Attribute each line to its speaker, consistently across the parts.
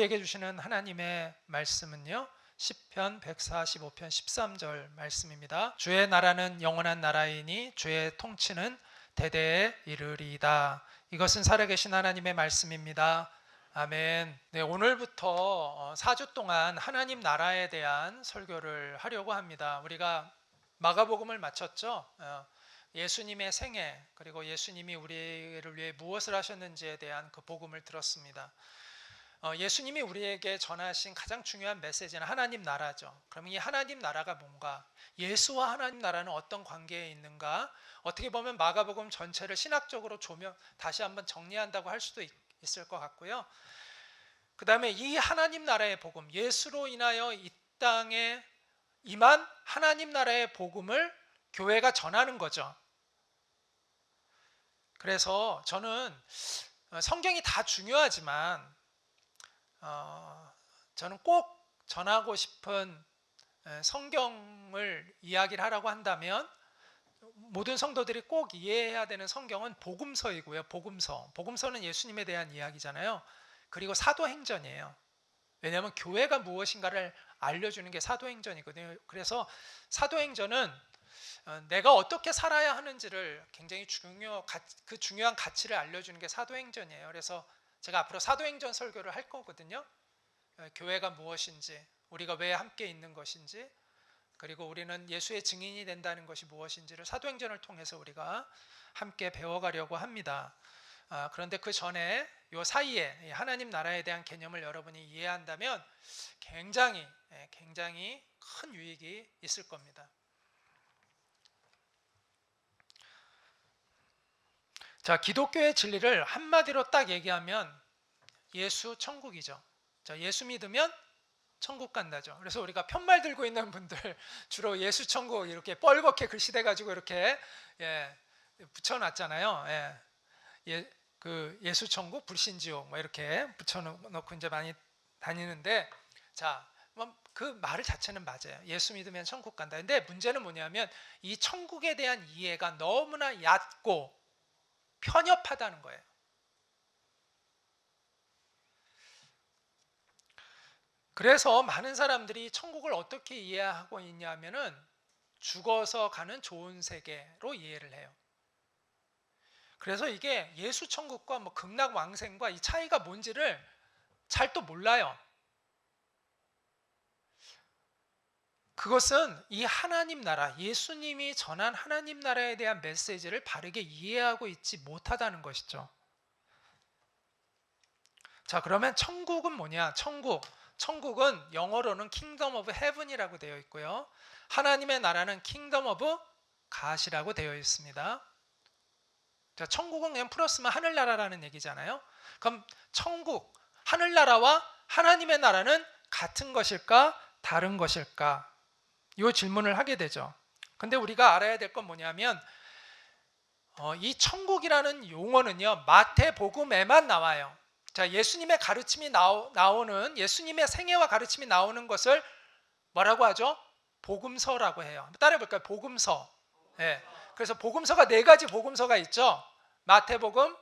Speaker 1: 우리에게 주시는 하나님의 말씀은요, 시편 145편 13절 말씀입니다. 주의 나라는 영원한 나라이니 주의 통치는 대대에 이르리이다. 이것은 살아계신 하나님의 말씀입니다. 아멘. 네, 오늘부터 4주 동안 하나님 나라에 대한 설교를 하려고 합니다. 우리가 마가복음을 마쳤죠. 예수님의 생애, 그리고 예수님이 우리를 위해 무엇을 하셨는지에 대한 그 복음을 들었습니다. 예수님이 우리에게 전하신 가장 중요한 메시지는 하나님 나라죠. 그럼 이 하나님 나라가 뭔가, 예수와 하나님 나라는 어떤 관계에 있는가, 어떻게 보면 마가복음 전체를 신학적으로 다시 한번 정리한다고 할 수도 있을 것 같고요. 그 다음에 이 하나님 나라의 복음, 예수로 인하여 이 땅에 임한 하나님 나라의 복음을 교회가 전하는 거죠. 그래서 저는 성경이 다 중요하지만 저는 꼭 전하고 싶은 성경을 이야기를 하라고 한다면 모든 성도들이 꼭 이해해야 되는 성경은 복음서이고요. 복음서는 예수님에 대한 이야기잖아요. 그리고 사도행전이에요. 왜냐하면 교회가 무엇인가를 알려주는 게 사도행전이거든요. 그래서 사도행전은 내가 어떻게 살아야 하는지를 굉장히 그 중요한 가치를 알려주는 게 사도행전이에요. 그래서 제가 앞으로 사도행전 설교를 할 거거든요. 교회가 무엇인지, 우리가 왜 함께 있는 것인지, 그리고 우리는 예수의 증인이 된다는 것이 무엇인지를 사도행전을 통해서 우리가 함께 배워가려고 합니다. 그런데 그 전에 요 사이에 하나님 나라에 대한 개념을 여러분이 이해한다면 굉장히 큰 유익이 있을 겁니다. 자, 기독교의 진리를 한마디로 딱 얘기하면 예수 천국이죠. 자, 예수 믿으면 천국 간다죠. 그래서 우리가 편말 들고 있는 분들 주로 예수 천국 이렇게 뻘겋게 글씨대 가지고 이렇게 붙여놨잖아요. 그 예수 천국, 불신지옥 뭐 이렇게 붙여놓고 이제 많이 다니는데, 자, 그 말을 자체는 맞아요. 예수 믿으면 천국 간다. 근데 문제는 뭐냐면 이 천국에 대한 이해가 너무나 얕고 편협하다는 거예요. 그래서 많은 사람들이 천국을 어떻게 이해하고 있냐면은 죽어서 가는 좋은 세계로 이해를 해요. 그래서 이게 예수 천국과 뭐 극락 왕생과 이 차이가 뭔지를 잘 또 몰라요. 그것은 이 하나님 나라, 예수님이 전한 하나님 나라에 대한 메시지를 바르게 이해하고 있지 못하다는 것이죠. 자, 그러면 천국은 뭐냐? 천국은 영어로는 Kingdom of Heaven이라고 되어 있고요. 하나님의 나라는 Kingdom of God이라고 되어 있습니다. 자, 천국은 그냥 플러스면 하늘나라라는 얘기잖아요. 그럼 천국, 하늘나라와 하나님의 나라는 같은 것일까? 다른 것일까? 이 질문을 하게 되죠. 근데 우리가 알아야 될 건 뭐냐면 이 천국이라는 용어는요, 마태복음에만 나와요. 자, 예수님의 가르침이 나오는, 예수님의 생애와 가르침이 나오는 것을 뭐라고 하죠? 복음서라고 해요. 따라해볼까요? 복음서. 그래서 복음서가 4가지 복음서가 있죠. 마태복음,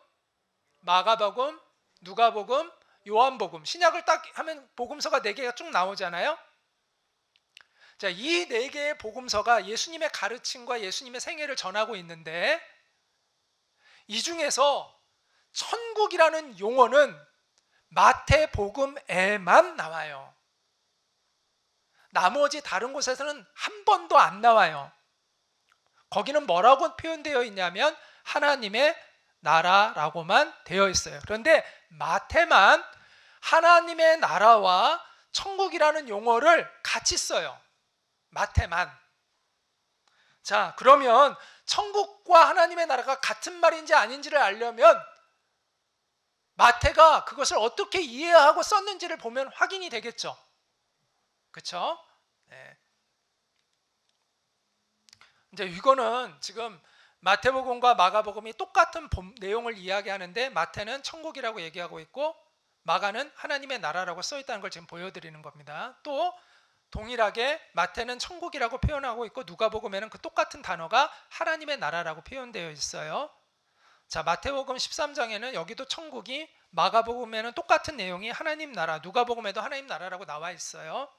Speaker 1: 마가복음, 누가복음, 요한복음. 신약을 딱 하면 복음서가 4개가 쭉 나오잖아요. 자, 이 4개의 복음서가 예수님의 가르침과 예수님의 생애를 전하고 있는데, 이 중에서 천국이라는 용어는 마태복음에만 나와요. 나머지 다른 곳에서는 한 번도 안 나와요. 거기는 뭐라고 표현되어 있냐면 하나님의 나라라고만 되어 있어요. 그런데 마태만 하나님의 나라와 천국이라는 용어를 같이 써요. 마태만. 자, 그러면 천국과 하나님의 나라가 같은 말인지 아닌지를 알려면 마태가 그것을 어떻게 이해하고 썼는지를 보면 확인이 되겠죠. 그렇죠? 이제 이거는 지금 마태복음과 마가복음이 똑같은 내용을 이야기하는데 마태는 천국이라고 얘기하고 있고 마가는 하나님의 나라라고 써 있다는 걸 지금 보여드리는 겁니다. 또 동일하게 마태는 천국이라고 표현하고 있고 누가복음에는 그 똑같은 단어가 하나님의 나라라고 표현되어 있어요. 자, 마태복음 13장에는 여기도 천국이 마가복음에는 똑같은 내용이 하나님 나라, 누가복음에도 하나님 나라라고 나와 있어요.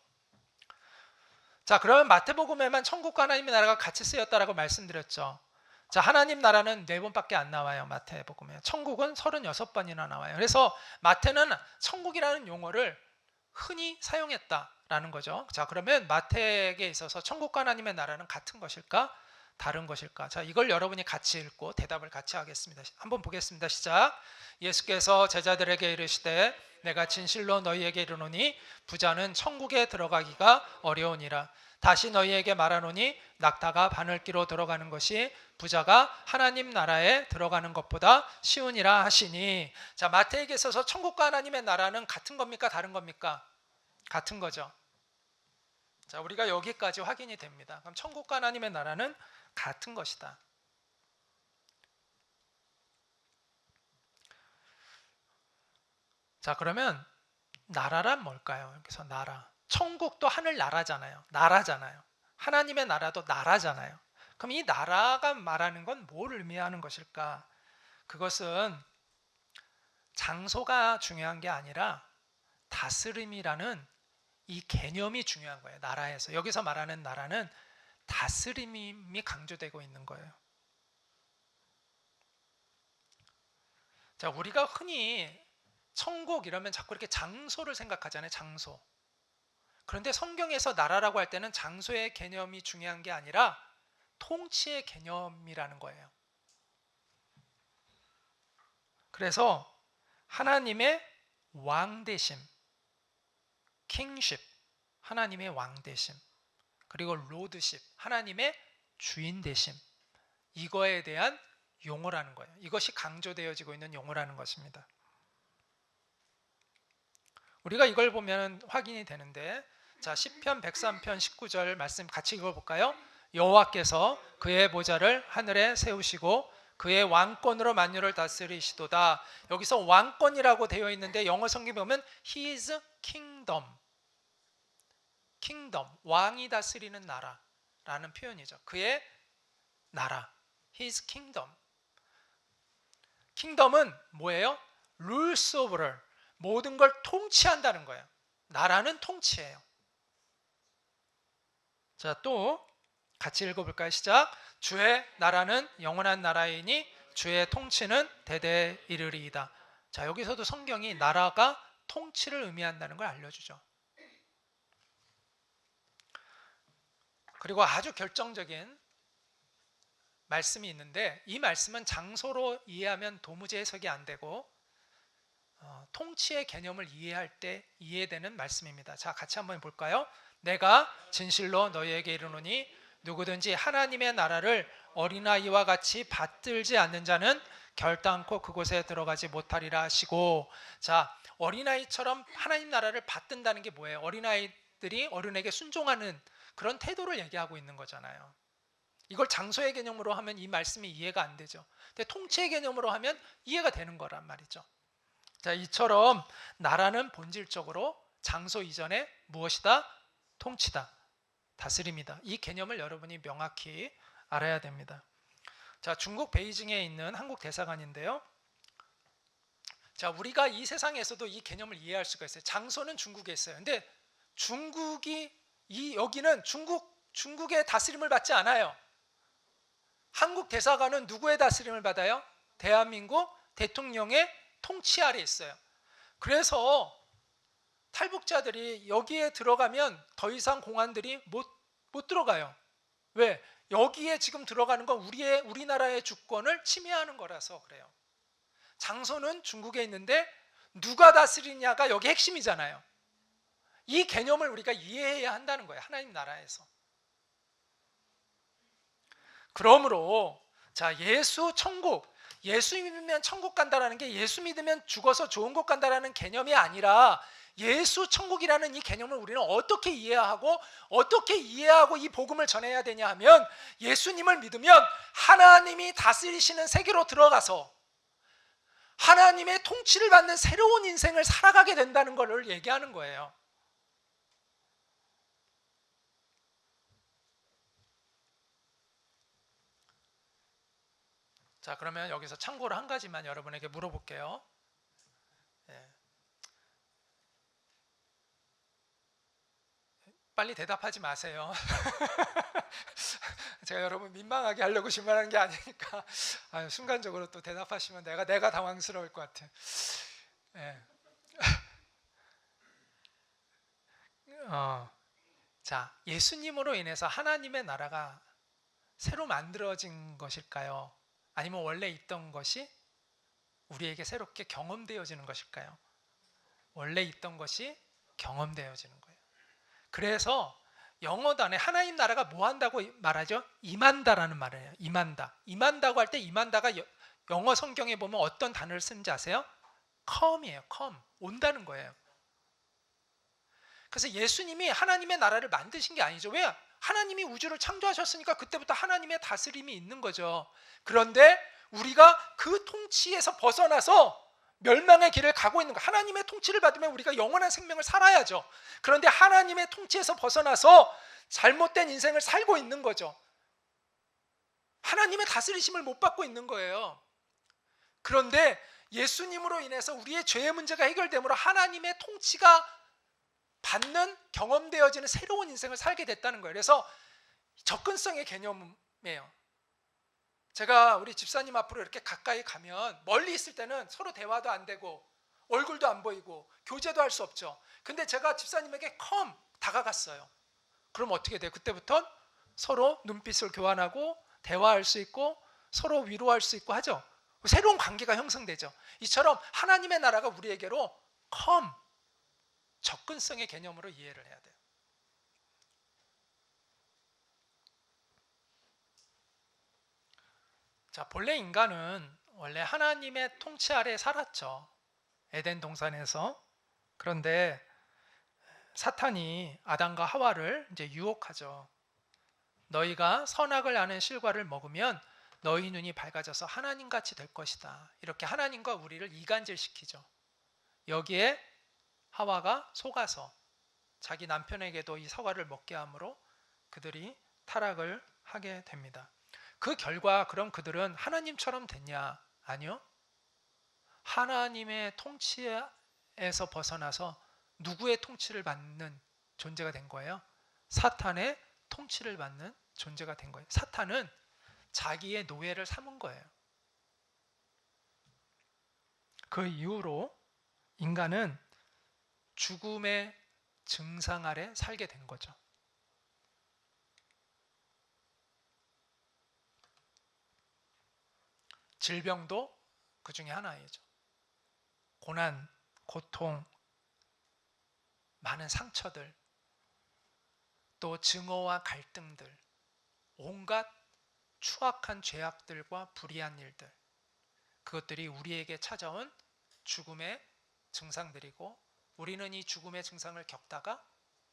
Speaker 1: 자, 그러면 마태복음에만 천국과 하나님의 나라가 같이 쓰였다라고 말씀드렸죠. 자, 하나님 나라는 4번밖에 안 나와요. 마태복음에. 천국은 36번이나 나와요. 그래서 마태는 천국이라는 용어를 흔히 사용했다라는 거죠. 자, 그러면 마태에게 있어서 천국과 하나님의 나라는 같은 것일까? 다른 것일까? 자, 이걸 여러분이 같이 읽고 대답을 같이 하겠습니다. 한번 보겠습니다. 시작. 예수께서 제자들에게 이르시되 내가 진실로 너희에게 이르노니 부자는 천국에 들어가기가 어려우니라. 다시 너희에게 말하노니 낙타가 바늘기로 들어가는 것이 부자가 하나님 나라에 들어가는 것보다 쉬우니라 하시니. 자, 마태에게 있어서 천국과 하나님의 나라는 같은 겁니까? 다른 겁니까? 같은 거죠. 자, 우리가 여기까지 확인이 됩니다. 그럼 천국과 하나님의 나라는 같은 것이다. 자, 그러면 나라란 뭘까요? 여기서 나라. 천국도 하늘 나라잖아요. 나라잖아요. 하나님의 나라도 나라잖아요. 그럼 이 나라가 말하는 건 뭘 의미하는 것일까? 그것은 장소가 중요한 게 아니라 다스림이라는 이 개념이 중요한 거예요. 나라에서. 여기서 말하는 나라는 다스림이 강조되고 있는 거예요. 자, 우리가 흔히 천국 이러면 자꾸 이렇게 장소를 생각하잖아요. 장소. 그런데 성경에서 나라라고 할 때는 장소의 개념이 중요한 게 아니라 통치의 개념이라는 거예요. 그래서 하나님의 왕되심, 킹십, 하나님의 왕되심, 그리고 로드십, 하나님의 주인되심, 이거에 대한 용어라는 거예요. 이것이 강조되어지고 있는 용어라는 것입니다. 우리가 이걸 보면 확인이 되는데, 자, 시편 103편 19절 말씀 같이 읽어볼까요? 여호와께서 그의 보좌를 하늘에 세우시고 그의 왕권으로 만유를 다스리시도다. 여기서 왕권이라고 되어 있는데 영어 성경에 보면 His kingdom, kingdom, 왕이 다스리는 나라라는 표현이죠. 그의 나라, His kingdom. kingdom은 뭐예요? rules of all, 모든 걸 통치한다는 거예요. 나라는 통치예요. 자, 또 같이 읽어볼까요? 시작. 주의 나라는 영원한 나라이니 주의 통치는 대대에 이르리이다. 자, 여기서도 성경이 나라가 통치를 의미한다는 걸 알려주죠. 그리고 아주 결정적인 말씀이 있는데, 이 말씀은 장소로 이해하면 도무지 해석이 안 되고 통치의 개념을 이해할 때 이해되는 말씀입니다. 자, 같이 한번 볼까요? 내가 진실로 너희에게 이르노니 누구든지 하나님의 나라를 어린아이와 같이 받들지 않는 자는 결단코 그곳에 들어가지 못하리라 하시고. 자, 어린아이처럼 하나님 나라를 받든다는 게 뭐예요? 어린아이들이 어른에게 순종하는 그런 태도를 얘기하고 있는 거잖아요. 이걸 장소의 개념으로 하면 이 말씀이 이해가 안 되죠. 근데 통치의 개념으로 하면 이해가 되는 거란 말이죠. 자, 이처럼 나라는 본질적으로 장소 이전에 무엇이다? 통치다, 다스림이다. 이 개념을 여러분이 명확히 알아야 됩니다. 자, 중국 베이징에 있는 한국 대사관인데요. 자, 우리가 이 세상에서도 이 개념을 이해할 수가 있어요. 장소는 중국에 있어요. 근데 여기는 중국의 다스림을 받지 않아요. 한국 대사관은 누구의 다스림을 받아요? 대한민국 대통령의 통치 아래 있어요. 그래서 탈북자들이 여기에 들어가면 더 이상 공안들이 못 들어가요. 왜? 여기에 지금 들어가는 건 우리나라의 주권을 침해하는 거라서 그래요. 장소는 중국에 있는데 누가 다스리냐가 여기 핵심이잖아요. 이 개념을 우리가 이해해야 한다는 거예요. 하나님 나라에서. 그러므로 자, 천국, 예수 믿으면 천국 간다라는 게 예수 믿으면 죽어서 좋은 곳 간다라는 개념이 아니라 예수 천국이라는 이 개념을 우리는 어떻게 이해하고 이 복음을 전해야 되냐 하면, 예수님을 믿으면 하나님이 다스리시는 세계로 들어가서 하나님의 통치를 받는 새로운 인생을 살아가게 된다는 것을 얘기하는 거예요. 자, 그러면 여기서 참고로 한 가지만 여러분에게 물어볼게요. 빨리 대답하지 마세요. 제가 여러분 민망하게 하려고 질문하는 게 아니니까 순간적으로 또 대답하시면 내가 당황스러울 것 같아요. 예. 자, 예수님으로 인해서 하나님의 나라가 새로 만들어진 것일까요? 아니면 원래 있던 것이 우리에게 새롭게 경험되어지는 것일까요? 원래 있던 것이 경험되어지는 거예요. 그래서 영어단에 하나님 나라가 뭐 한다고 말하죠? 임한다라는 말이에요. 임한다. 임한다고 할 때 임한다가 영어 성경에 보면 어떤 단어를 쓰는지 아세요? come이에요. come. 온다는 거예요. 그래서 예수님이 하나님의 나라를 만드신 게 아니죠. 왜? 하나님이 우주를 창조하셨으니까 그때부터 하나님의 다스림이 있는 거죠. 그런데 우리가 그 통치에서 벗어나서 멸망의 길을 가고 있는 거. 하나님의 통치를 받으면 우리가 영원한 생명을 살아야죠. 그런데 하나님의 통치에서 벗어나서 잘못된 인생을 살고 있는 거죠. 하나님의 다스리심을 못 받고 있는 거예요. 그런데 예수님으로 인해서 우리의 죄의 문제가 해결되므로 하나님의 통치가 받는 경험되어지는 새로운 인생을 살게 됐다는 거예요. 그래서 접근성의 개념이에요. 제가 우리 집사님 앞으로 이렇게 가까이 가면 멀리 있을 때는 서로 대화도 안 되고 얼굴도 안 보이고 교제도 할 수 없죠. 근데 제가 집사님에게 다가갔어요. 그럼 어떻게 돼요? 그때부터 서로 눈빛을 교환하고 대화할 수 있고 서로 위로할 수 있고 하죠. 새로운 관계가 형성되죠. 이처럼 하나님의 나라가 우리에게로 접근성의 개념으로 이해를 해야 돼요. 자, 본래 인간은 원래 하나님의 통치 아래 살았죠. 에덴 동산에서. 그런데 사탄이 아담과 하와를 이제 유혹하죠. 너희가 선악을 아는 실과를 먹으면 너희 눈이 밝아져서 하나님같이 될 것이다. 이렇게 하나님과 우리를 이간질시키죠. 여기에 하와가 속아서 자기 남편에게도 이 사과를 먹게 하므로 그들이 타락을 하게 됩니다. 그 결과 그럼 그들은 하나님처럼 됐냐? 아니요. 하나님의 통치에서 벗어나서 누구의 통치를 받는 존재가 된 거예요? 사탄의 통치를 받는 존재가 된 거예요. 사탄은 자기의 노예를 삼은 거예요. 그 이후로 인간은 죽음의 증상 아래 살게 된 거죠. 질병도 그 중에 하나이죠. 고난, 고통, 많은 상처들, 또 증오와 갈등들, 온갖 추악한 죄악들과 불의한 일들, 그것들이 우리에게 찾아온 죽음의 증상들이고 우리는 이 죽음의 증상을 겪다가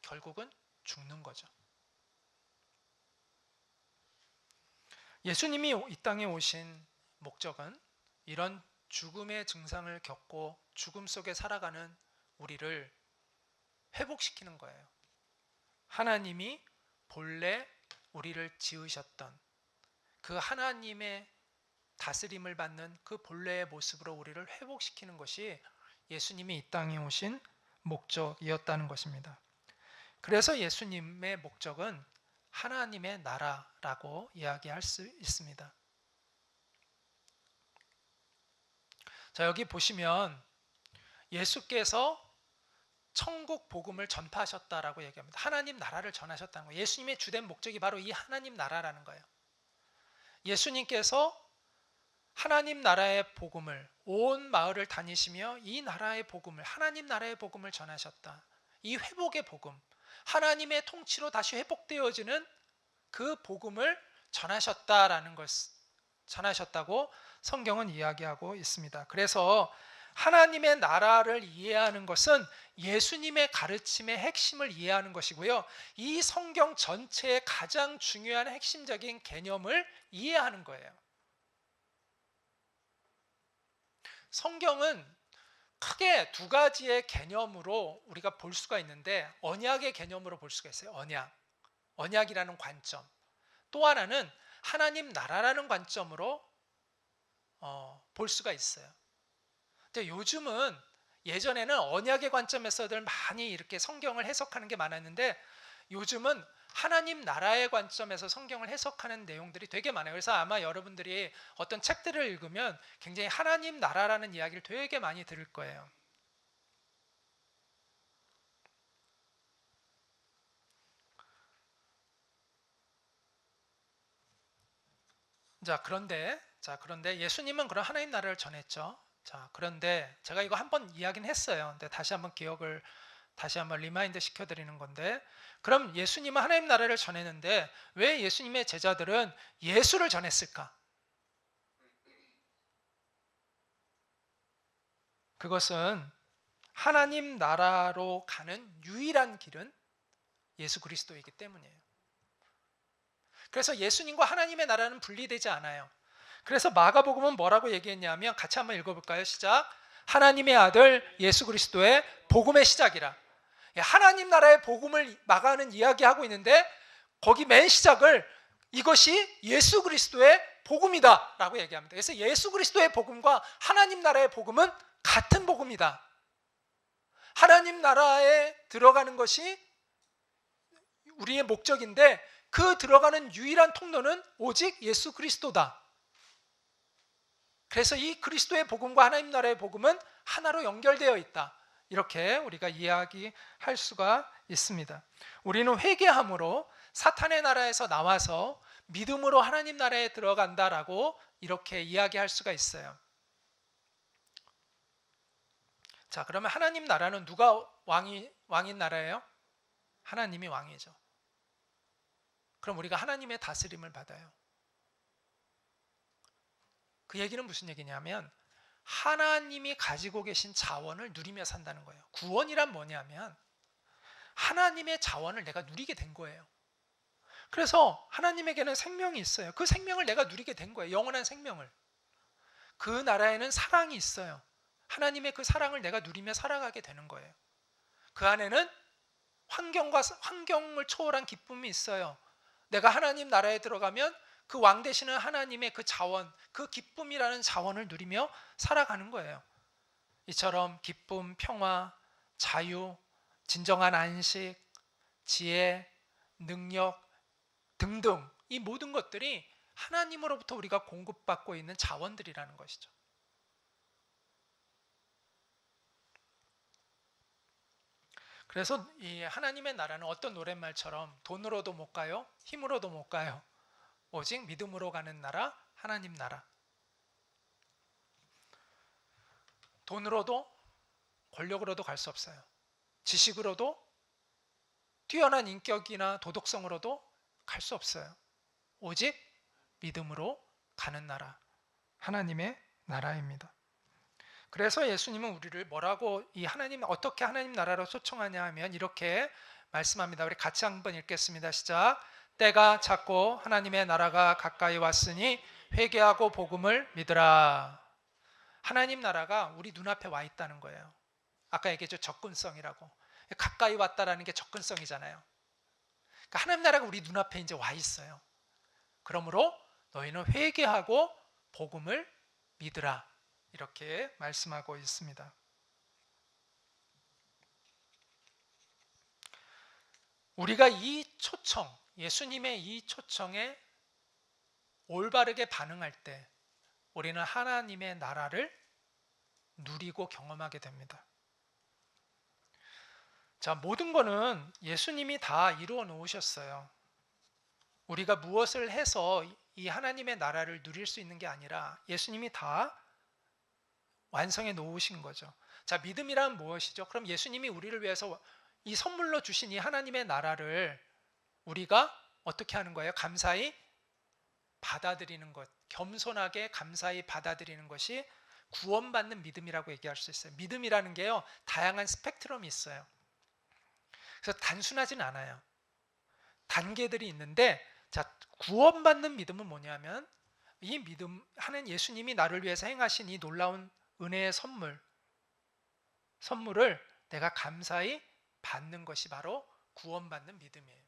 Speaker 1: 결국은 죽는 거죠. 예수님이 이 땅에 오신 목적은 이런 죽음의 증상을 겪고 죽음 속에 살아가는 우리를 회복시키는 거예요. 하나님이 본래 우리를 지으셨던 그 하나님의 다스림을 받는 그 본래의 모습으로 우리를 회복시키는 것이 예수님이 이 땅에 오신 목적이었다는 것입니다. 그래서 예수님의 목적은 하나님의 나라라고 이야기할 수 있습니다. 자, 여기 보시면 예수께서 천국 복음을 전파하셨다라고 얘기합니다. 하나님 나라를 전하셨다는 거예요. 예수님의 주된 목적이 바로 이 하나님 나라라는 거예요. 예수님께서 하나님 나라의 복음을 온 마을을 다니시며 이 나라의 복음을 하나님 나라의 복음을 전하셨다. 이 회복의 복음, 하나님의 통치로 다시 회복되어지는 그 복음을 전하셨다라는 것을 전하셨다고 성경은 이야기하고 있습니다. 그래서 하나님의 나라를 이해하는 것은 예수님의 가르침의 핵심을 이해하는 것이고요. 이 성경 전체의 가장 중요한 핵심적인 개념을 이해하는 거예요. 성경은 크게 두 가지의 개념으로 우리가 볼 수가 있는데 언약의 개념으로 볼 수가 있어요. 언약이라는 관점. 또 하나는 하나님 나라라는 관점으로 볼 수가 있어요. 근데 요즘은 예전에는 언약의 관점에서들 많이 이렇게 성경을 해석하는 게 많았는데 요즘은 하나님 나라의 관점에서 성경을 해석하는 내용들이 되게 많아요. 그래서 아마 여러분들이 어떤 책들을 읽으면 굉장히 하나님 나라라는 이야기를 되게 많이 들을 거예요. 그런데 예수님은 그런 하나님 나라를 전했죠. 그런데 제가 이거 한번 이야기는 했어요. 근데 다시 한번 리마인드 시켜드리는 건데, 그럼 예수님은 하나님 나라를 전했는데 왜 예수님의 제자들은 예수를 전했을까? 그것은 하나님 나라로 가는 유일한 길은 예수 그리스도이기 때문이에요. 그래서 예수님과 하나님의 나라는 분리되지 않아요. 그래서 마가복음은 뭐라고 얘기했냐면, 같이 한번 읽어볼까요? 시작. 하나님의 아들 예수 그리스도의 복음의 시작이라. 하나님 나라의 복음을 마가는 이야기하고 있는데, 거기 맨 시작을 이것이 예수 그리스도의 복음이다 라고 얘기합니다. 그래서 예수 그리스도의 복음과 하나님 나라의 복음은 같은 복음이다. 하나님 나라에 들어가는 것이 우리의 목적인데, 그 들어가는 유일한 통로는 오직 예수 그리스도다. 그래서 이 그리스도의 복음과 하나님 나라의 복음은 하나로 연결되어 있다. 이렇게 우리가 이야기할 수가 있습니다. 우리는 회개함으로 사탄의 나라에서 나와서 믿음으로 하나님 나라에 들어간다라고 이렇게 이야기할 수가 있어요. 자, 그러면 하나님 나라는 누가 왕인 나라예요? 하나님이 왕이죠. 그럼 우리가 하나님의 다스림을 받아요. 그 얘기는 무슨 얘기냐면, 하나님이 가지고 계신 자원을 누리며 산다는 거예요. 구원이란 뭐냐면 하나님의 자원을 내가 누리게 된 거예요. 그래서 하나님에게는 생명이 있어요. 그 생명을 내가 누리게 된 거예요. 영원한 생명을. 그 나라에는 사랑이 있어요. 하나님의 그 사랑을 내가 누리며 살아가게 되는 거예요. 그 안에는 환경을 초월한 기쁨이 있어요. 내가 하나님 나라에 들어가면 그 왕 되시는 하나님의 그 자원, 그 기쁨이라는 자원을 누리며 살아가는 거예요. 이처럼 기쁨, 평화, 자유, 진정한 안식, 지혜, 능력 등등, 이 모든 것들이 하나님으로부터 우리가 공급받고 있는 자원들이라는 것이죠. 그래서 이 하나님의 나라는 어떤 노랫말처럼 돈으로도 못 가요, 힘으로도 못 가요. 오직 믿음으로 가는 나라, 하나님 나라. 돈으로도 권력으로도 갈 수 없어요. 지식으로도 뛰어난 인격이나 도덕성으로도 갈 수 없어요. 오직 믿음으로 가는 나라, 하나님의 나라입니다. 그래서 예수님은 우리를 어떻게 하나님 나라로 초청하냐 하면 이렇게 말씀합니다. 우리 같이 한번 읽겠습니다. 시작. 때가 찼고 하나님의 나라가 가까이 왔으니 회개하고 복음을 믿으라. 하나님 나라가 우리 눈앞에 와 있다는 거예요. 아까 얘기했죠, 접근성이라고. 가까이 왔다라는 게 접근성이잖아요. 그러니까 하나님 나라가 우리 눈앞에 이제 와 있어요. 그러므로 너희는 회개하고 복음을 믿으라. 이렇게 말씀하고 있습니다. 우리가 이 초청, 예수님의 이 초청에 올바르게 반응할 때 우리는 하나님의 나라를 누리고 경험하게 됩니다. 자, 모든 거는 예수님이 다 이루어 놓으셨어요. 우리가 무엇을 해서 이 하나님의 나라를 누릴 수 있는 게 아니라 예수님이 다 완성해 놓으신 거죠. 자, 믿음이란 무엇이죠? 그럼 예수님이 우리를 위해서 이 선물로 주신 이 하나님의 나라를 우리가 어떻게 하는 거예요? 감사히 받아들이는 것, 겸손하게 감사히 받아들이는 것이 구원받는 믿음이라고 얘기할 수 있어요. 믿음이라는 게요, 다양한 스펙트럼이 있어요. 그래서 단순하진 않아요. 단계들이 있는데, 자, 구원받는 믿음은 뭐냐면 이 믿음 하는 예수님이 나를 위해서 행하신 이 놀라운 은혜의 선물을 내가 감사히 받는 것이 바로 구원받는 믿음이에요.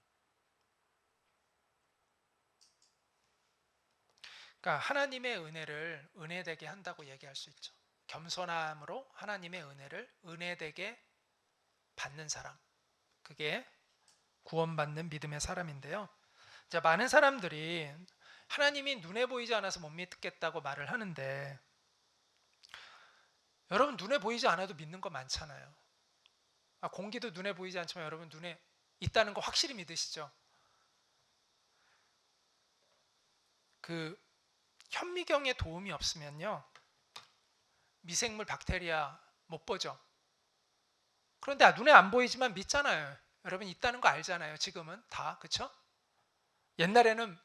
Speaker 1: 그러니까 하나님의 은혜를 은혜되게 한다고 얘기할 수 있죠. 겸손함으로 하나님의 은혜를 은혜되게 받는 사람, 그게 구원받는 믿음의 사람인데요. 자, 많은 사람들이 하나님이 눈에 보이지 않아서 못 믿겠다고 말을 하는데, 여러분 눈에 보이지 않아도 믿는 거 많잖아요. 공기도 눈에 보이지 않지만 여러분 눈에 있다는 거 확실히 믿으시죠? 그 현미경에 도움이 없으면요, 미생물 박테리아 못 보죠. 그런데 눈에 안 보이지만 믿잖아요. 여러분 있다는 거 알잖아요. 지금은 다, 그쵸? 옛날에는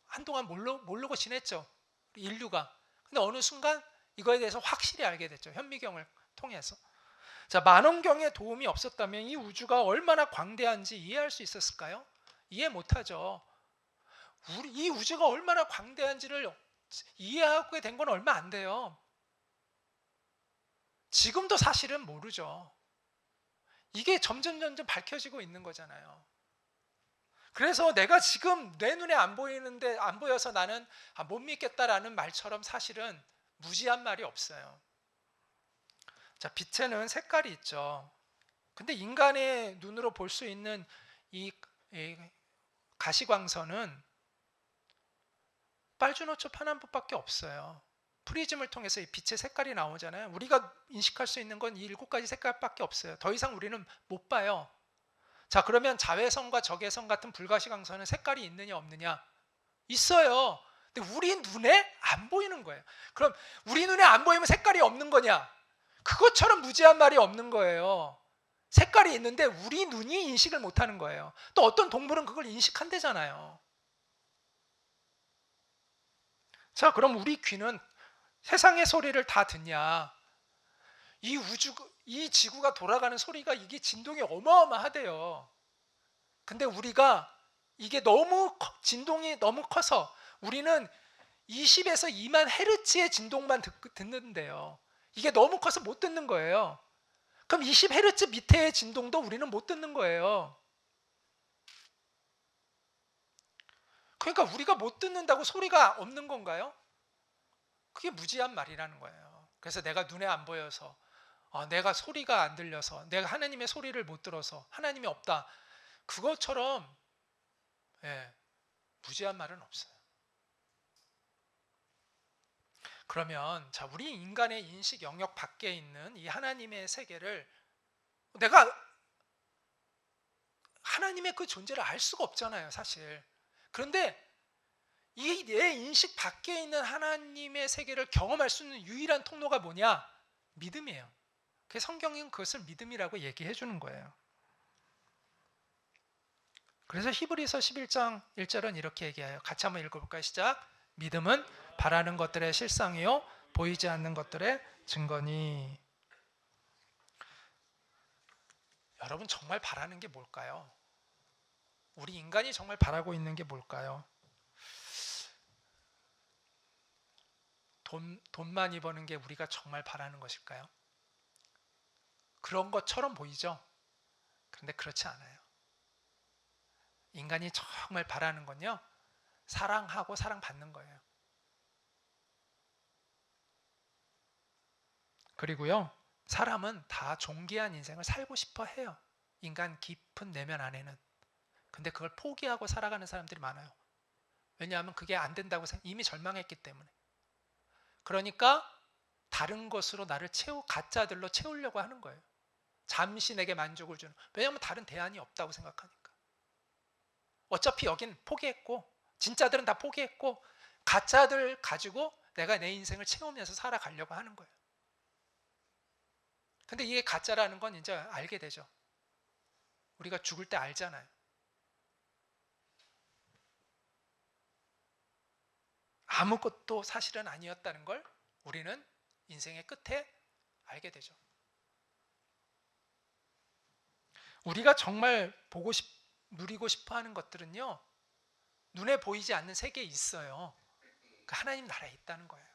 Speaker 1: 한동안 모르고 지냈죠, 인류가. 근데 어느 순간 이거에 대해서 확실히 알게 됐죠, 현미경을 통해서. 자, 만원경에 도움이 없었다면 이 우주가 얼마나 광대한지 이해할 수 있었을까요? 이해 못하죠. 이 우주가 얼마나 광대한지를 이해하게 된 건 얼마 안 돼요. 지금도 사실은 모르죠. 이게 점점 밝혀지고 있는 거잖아요. 그래서 내가 지금 내 눈에 안 보이는데, 안 보여서 나는 못 믿겠다라는 말처럼 사실은 무지한 말이 없어요. 자, 빛에는 색깔이 있죠. 근데 인간의 눈으로 볼 수 있는 이 가시광선은 빨주노초 파남빛밖에 없어요. 프리즘을 통해서 이 빛의 색깔이 나오잖아요. 우리가 인식할 수 있는 건 이 7가지 색깔밖에 없어요. 더 이상 우리는 못 봐요. 자, 그러면 자외선과 적외선 같은 불가시광선은 색깔이 있느냐 없느냐? 있어요. 근데 우리 눈에 안 보이는 거예요. 그럼 우리 눈에 안 보이면 색깔이 없는 거냐? 그것처럼 무지한 말이 없는 거예요. 색깔이 있는데 우리 눈이 인식을 못하는 거예요. 또 어떤 동물은 그걸 인식한대잖아요. 자, 그럼 우리 귀는 세상의 소리를 다 듣냐? 이 지구가 돌아가는 소리가, 이게 진동이 어마어마하대요. 근데 우리가 이게 진동이 너무 커서 우리는 20에서 2만 헤르츠의 진동만 듣는데요. 이게 너무 커서 못 듣는 거예요. 그럼 20헤르츠 밑에의 진동도 우리는 못 듣는 거예요. 그러니까 우리가 못 듣는다고 소리가 없는 건가요? 그게 무지한 말이라는 거예요. 그래서 내가 눈에 안 보여서, 내가 소리가 안 들려서, 내가 하나님의 소리를 못 들어서 하나님이 없다, 그것처럼 무지한 말은 없어요. 그러면 자, 우리 인간의 인식 영역 밖에 있는 이 하나님의 세계를, 내가 하나님의 그 존재를 알 수가 없잖아요, 사실. 그런데 이 내 인식 밖에 있는 하나님의 세계를 경험할 수 있는 유일한 통로가 뭐냐? 믿음이에요. 그래서 성경은 그것을 믿음이라고 얘기해 주는 거예요. 그래서 히브리서 11장 1절은 이렇게 얘기해요. 같이 한번 읽어볼까요? 시작. 믿음은 바라는 것들의 실상이요 보이지 않는 것들의 증거니. 여러분 정말 바라는 게 뭘까요? 우리 인간이 정말 바라고 있는 게 뭘까요? 돈 많이 버는 게 우리가 정말 바라는 것일까요? 그런 것처럼 보이죠? 그런데 그렇지 않아요. 인간이 정말 바라는 건요, 사랑하고 사랑받는 거예요. 그리고요, 사람은 다 존귀한 인생을 살고 싶어 해요. 인간 깊은 내면 안에는. 근데 그걸 포기하고 살아가는 사람들이 많아요. 왜냐하면 그게 안 된다고 이미 절망했기 때문에. 그러니까 다른 것으로 나를 가짜들로 채우려고 하는 거예요. 잠시 내게 만족을 주는. 왜냐하면 다른 대안이 없다고 생각하니까. 어차피 여긴 포기했고, 진짜들은 다 포기했고, 가짜들 가지고 내가 내 인생을 채우면서 살아가려고 하는 거예요. 근데 이게 가짜라는 건 이제 알게 되죠. 우리가 죽을 때 알잖아요. 아무것도 사실은 아니었다는 걸 우리는 인생의 끝에 알게 되죠. 우리가 정말 누리고 싶어 하는 것들은요, 눈에 보이지 않는 세계에 있어요. 그 하나님 나라에 있다는 거예요.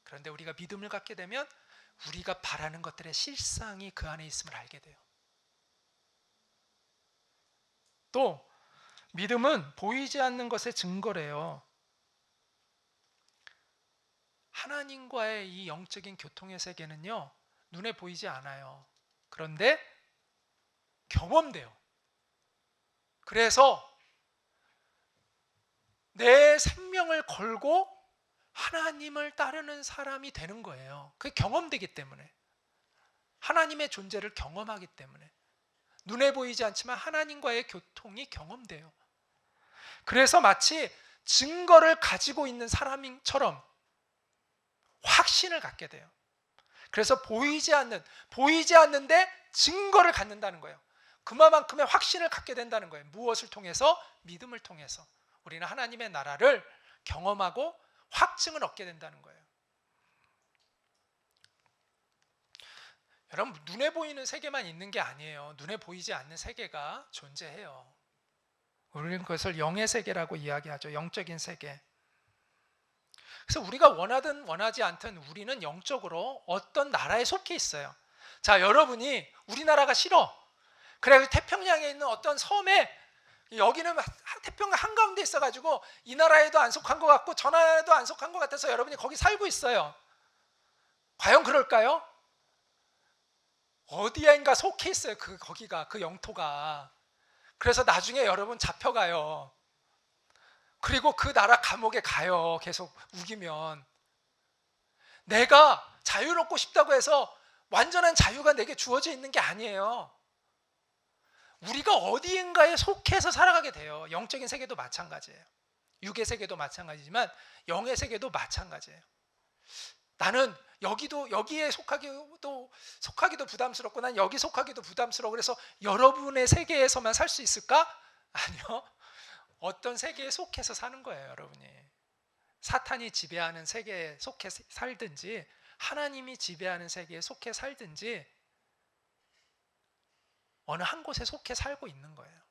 Speaker 1: 그런데 우리가 믿음을 갖게 되면 우리가 바라는 것들의 실상이 그 안에 있음을 알게 돼요. 또 믿음은 보이지 않는 것의 증거래요. 하나님과의 이 영적인 교통의 세계는요, 눈에 보이지 않아요. 그런데 경험돼요. 그래서 내 생명을 걸고 하나님을 따르는 사람이 되는 거예요. 그게 경험되기 때문에, 하나님의 존재를 경험하기 때문에, 눈에 보이지 않지만 하나님과의 교통이 경험돼요. 그래서 마치 증거를 가지고 있는 사람처럼 확신을 갖게 돼요. 그래서 보이지 않는데 증거를 갖는다는 거예요. 그만큼의 확신을 갖게 된다는 거예요. 무엇을 통해서? 믿음을 통해서 우리는 하나님의 나라를 경험하고 확증을 얻게 된다는 거예요. 여러분, 눈에 보이는 세계만 있는 게 아니에요. 눈에 보이지 않는 세계가 존재해요. 우리는 그것을 영의 세계라고 이야기하죠. 영적인 세계. 그래서 우리가 원하든 원하지 않든 우리는 영적으로 어떤 나라에 속해 있어요. 자, 여러분이 우리나라가 싫어. 그래, 태평양에 있는 어떤 섬에, 여기는 태평양 한가운데 있어가지고 이 나라에도 안 속한 것 같고 저 나라에도 안 속한 것 같아서 여러분이 거기 살고 있어요. 과연 그럴까요? 어디인가 속해 있어요. 거기가, 그 영토가. 그래서 나중에 여러분 잡혀가요. 그리고 그 나라 감옥에 가요. 계속 우기면. 내가 자유롭고 싶다고 해서 완전한 자유가 내게 주어져 있는 게 아니에요. 우리가 어디인가에 속해서 살아가게 돼요. 영적인 세계도 마찬가지예요. 육의 세계도 마찬가지지만 영의 세계도 마찬가지예요. 나는 여기에 속하기도 부담스럽고 난 여기 속하기도 부담스러워. 그래서 여러분의 세계에서만 살 수 있을까? 아니요. 어떤 세계에 속해서 사는 거예요, 여러분이. 사탄이 지배하는 세계에 속해 살든지 하나님이 지배하는 세계에 속해 살든지 어느 한 곳에 속해 살고 있는 거예요.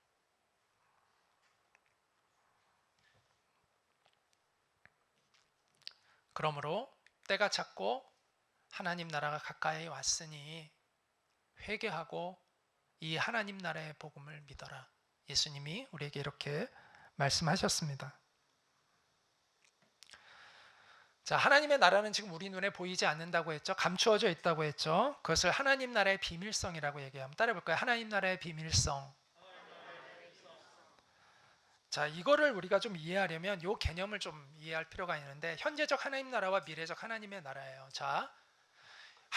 Speaker 1: 그러므로 때가 찼고 하나님 나라가 가까이 왔으니 회개하고 이 하나님 나라의 복음을 믿어라. 예수님이 우리에게 이렇게 말씀하셨습니다. 자, 하나님의 나라는 지금 우리 눈에 보이지 않는다고 했죠. 감추어져 있다고 했죠. 그것을 하나님 나라의 비밀성이라고 얘기하면 따라 볼까요? 하나님 나라의 비밀성. 자, 이거를 우리가 좀 이해하려면 이 개념을 좀 이해할 필요가 있는데, 현재적 하나님 나라와 미래적 하나님의 나라예요. 자,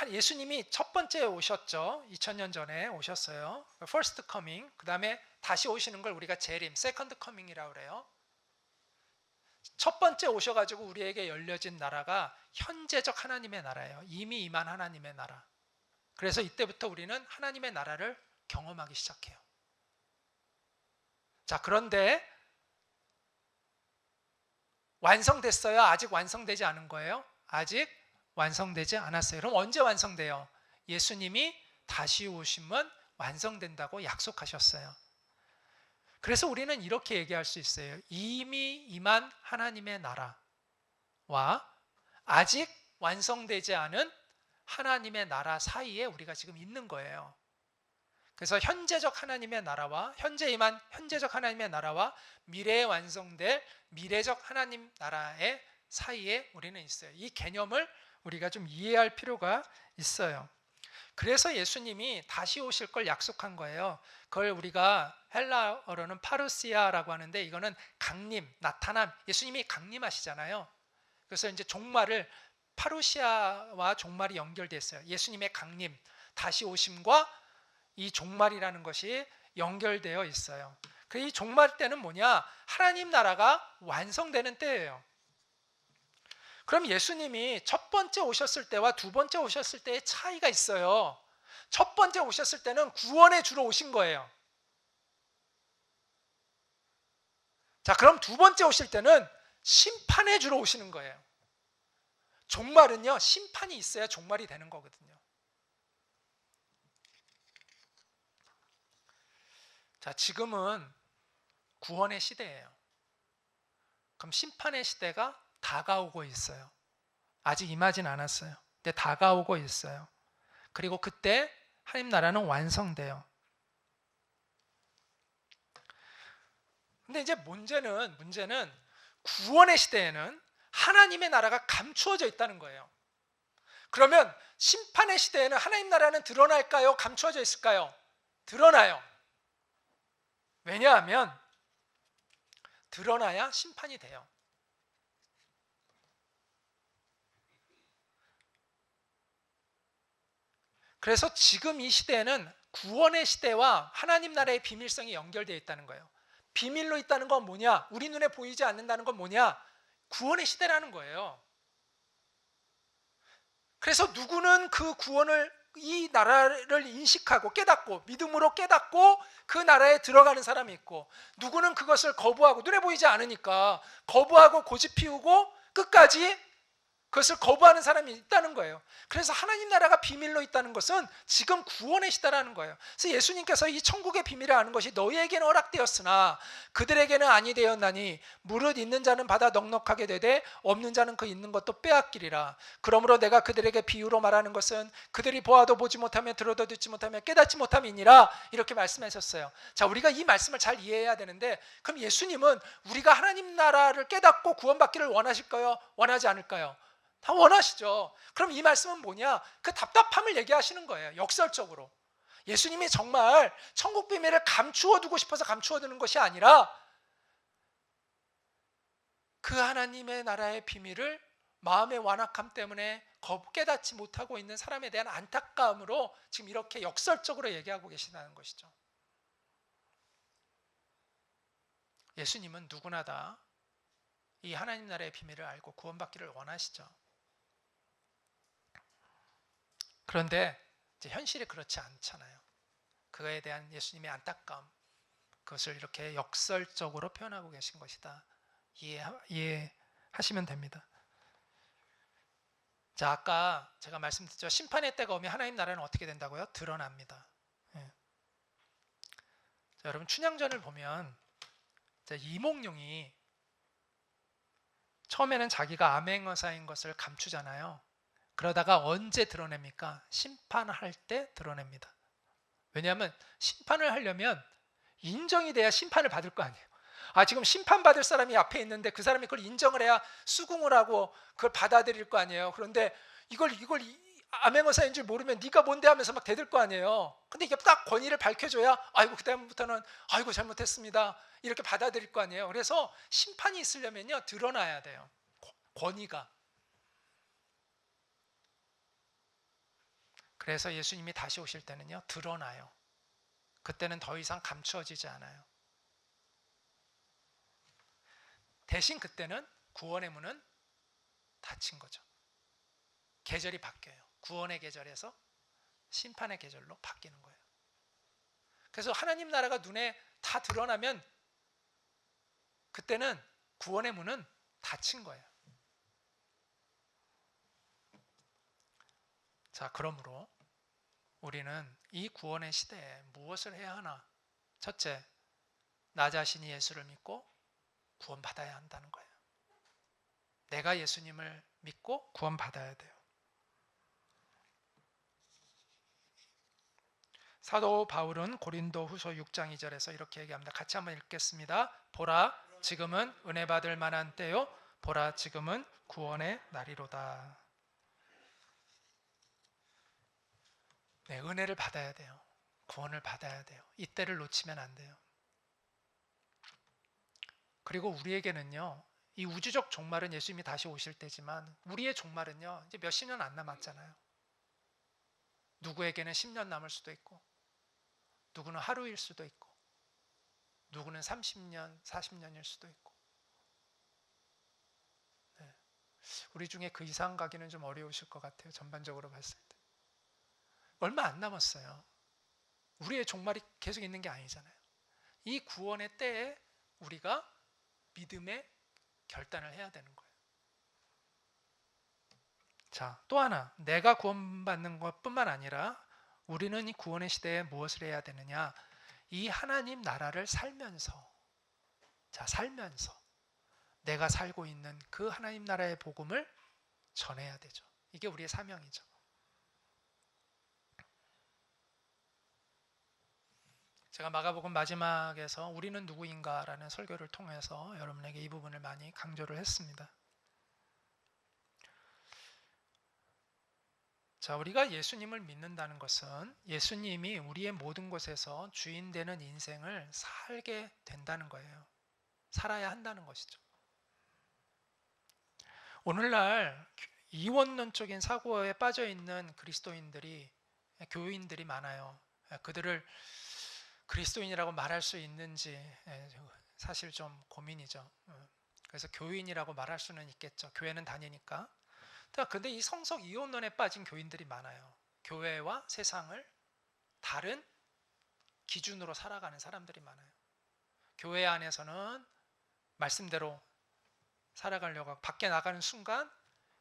Speaker 1: 예수님이 첫 번째 오셨죠. 2000년 전에 오셨어요. First coming. 그 다음에 다시 오시는 걸 우리가 재림, Second coming이라고 그래요. 첫 번째 오셔가지고 우리에게 열려진 나라가 현재적 하나님의 나라예요. 이미 임한 하나님의 나라. 그래서 이때부터 우리는 하나님의 나라를 경험하기 시작해요. 자, 그런데 완성됐어요? 아직 완성되지 않은 거예요? 아직 완성되지 않았어요. 그럼 언제 완성돼요? 예수님이 다시 오시면 완성된다고 약속하셨어요. 그래서 우리는 이렇게 얘기할 수 있어요. 이미 임한 하나님의 나라와 아직 완성되지 않은 하나님의 나라 사이에 우리가 지금 있는 거예요. 그래서 현재적 하나님의 나라와 현재 임한 현재적 하나님의 나라와 미래에 완성될 미래적 하나님 나라의 사이에 우리는 있어요. 이 개념을 우리가 좀 이해할 필요가 있어요. 그래서 예수님이 다시 오실 걸 약속한 거예요. 그걸 우리가 헬라어로는 파루시아라고 하는데, 이거는 강림, 나타남. 예수님이 강림하시잖아요. 그래서 이제 종말을 파루시아와 종말이 연결되어 있어요. 예수님의 강림, 다시 오심과 이 종말이라는 것이 연결되어 있어요. 이 종말 때는 뭐냐? 하나님 나라가 완성되는 때예요. 그럼 예수님이 첫 번째 오셨을 때와 두 번째 오셨을 때의 차이가 있어요. 첫 번째 오셨을 때는 구원에 주로 오신 거예요. 자, 그럼 두 번째 오실 때는 심판에 주로 오시는 거예요. 종말은요, 심판이 있어야 종말이 되는 거거든요. 자, 지금은 구원의 시대예요. 그럼 심판의 시대가 다가오고 있어요. 아직 임하진 않았어요. 근데 다가오고 있어요. 그리고 그때 하나님 나라는 완성돼요. 근데 이제 문제는 구원의 시대에는 하나님의 나라가 감추어져 있다는 거예요. 그러면 심판의 시대에는 하나님 나라는 드러날까요? 감추어져 있을까요? 드러나요. 왜냐하면 드러나야 심판이 돼요. 그래서 지금 이 시대에는 구원의 시대와 하나님 나라의 비밀성이 연결되어 있다는 거예요. 비밀로 있다는 건 뭐냐? 우리 눈에 보이지 않는다는 건 뭐냐? 구원의 시대라는 거예요. 그래서 누구는 그 구원을, 이 나라를 인식하고 깨닫고 믿음으로 깨닫고 그 나라에 들어가는 사람이 있고, 누구는 그것을 거부하고 눈에 보이지 않으니까 거부하고 고집 피우고 끝까지 그것을 거부하는 사람이 있다는 거예요. 그래서 하나님 나라가 비밀로 있다는 것은 지금 구원의 시대라는 거예요. 그래서 예수님께서 이 천국의 비밀을 아는 것이 너희에게는 허락되었으나 그들에게는 아니 되었나니 무릇 있는 자는 받아 넉넉하게 되되 없는 자는 그 있는 것도 빼앗기리라. 그러므로 내가 그들에게 비유로 말하는 것은 그들이 보아도 보지 못하며 들어도 듣지 못하며 깨닫지 못함이니라, 이렇게 말씀하셨어요. 자, 우리가 이 말씀을 잘 이해해야 되는데, 그럼 예수님은 우리가 하나님 나라를 깨닫고 구원받기를 원하실까요? 원하지 않을까요? 다 원하시죠. 그럼 이 말씀은 뭐냐? 그 답답함을 얘기하시는 거예요. 역설적으로. 예수님이 정말 천국 비밀을 감추어 두고 싶어서 감추어 두는 것이 아니라 그 하나님의 나라의 비밀을 마음의 완악함 때문에 깨닫지 못하고 있는 사람에 대한 안타까움으로 지금 이렇게 역설적으로 얘기하고 계시다는 것이죠. 예수님은 누구나 다 이 하나님 나라의 비밀을 알고 구원받기를 원하시죠. 그런데 이제 현실이 그렇지 않잖아요. 그거에 대한 예수님의 안타까움, 그것을 이렇게 역설적으로 표현하고 계신 것이다. 이해하시면 됩니다. 자, 아까 제가 말씀드렸죠. 심판의 때가 오면 하나님 나라는 어떻게 된다고요? 드러납니다. 예. 자, 여러분 춘향전을 보면 이몽룡이 처음에는 자기가 암행어사인 것을 감추잖아요. 그러다가 언제 드러냅니까? 심판할 때 드러냅니다. 왜냐하면 심판을 하려면 인정이 돼야 심판을 받을 거 아니에요. 지금 심판받을 사람이 앞에 있는데 그 사람이 그걸 인정을 해야 수긍을 하고 그걸 받아들일 거 아니에요. 그런데 이걸 암행어사인 줄 모르면 네가 뭔데 하면서 막 대들 거 아니에요. 근데 이게 딱 권위를 밝혀줘야 아이고 그다음부터는 아이고 잘못했습니다 이렇게 받아들일 거 아니에요. 그래서 심판이 있으려면요 드러나야 돼요. 권위가. 그래서 예수님이 다시 오실 때는요 드러나요. 그때는 더 이상 감추어지지 않아요. 대신 그때는 구원의 문은 닫힌 거죠. 계절이 바뀌어요. 구원의 계절에서 심판의 계절로 바뀌는 거예요. 그래서 하나님 나라가 눈에 다 드러나면 그때는 구원의 문은 닫힌 거예요. 자, 그러므로 우리는 이 구원의 시대에 무엇을 해야 하나? 첫째, 나 자신이 예수를 믿고 구원받아야 한다는 거예요. 내가 예수님을 믿고 구원받아야 돼요. 사도 바울은 고린도 후서 6장 2절에서 이렇게 얘기합니다. 같이 한번 읽겠습니다. 보라, 지금은 은혜 받을 만한 때요. 보라, 지금은 구원의 날이로다. 네, 은혜를 받아야 돼요. 구원을 받아야 돼요. 이때를 놓치면 안 돼요. 그리고 우리에게는요, 이 우주적 종말은 예수님이 다시 오실 때지만 우리의 종말은요, 이제 몇십 년 안 남았잖아요. 누구에게는 10년 남을 수도 있고, 누구는 하루일 수도 있고, 누구는 30년, 40년일 수도 있고. 네. 우리 중에 그 이상 가기는 좀 어려우실 것 같아요. 전반적으로 봤을 때. 얼마 안 남았어요. 우리의 종말이 계속 있는 게 아니잖아요. 이 구원의 때에 우리가 믿음의 결단을 해야 되는 거예요. 자, 또 하나, 내가 구원받는 것뿐만 아니라 우리는 이 구원의 시대에 무엇을 해야 되느냐? 이 하나님 나라를 살면서, 살면서 내가 살고 있는 그 하나님 나라의 복음을 전해야 되죠. 이게 우리의 사명이죠. 제가 마가복음 마지막에서 우리는 누구인가라는 설교를 통해서 여러분에게 이 부분을 많이 강조를 했습니다. 자, 우리가 예수님을 믿는다는 것은 예수님이 우리의 모든 것에서 주인 되는 인생을 살게 된다는 거예요. 살아야 한다는 것이죠. 오늘날 이원론적인 사고에 빠져 있는 그리스도인들이, 교인들이 많아요. 그들을 그리스도인이라고 말할 수 있는지 사실 좀 고민이죠. 그래서 교인이라고 말할 수는 있겠죠. 교회는 다니니까. 근데 이 성석 이혼론에 빠진 교인들이 많아요. 교회와 세상을 다른 기준으로 살아가는 사람들이 많아요. 교회 안에서는 말씀대로 살아가려고 하고 밖에 나가는 순간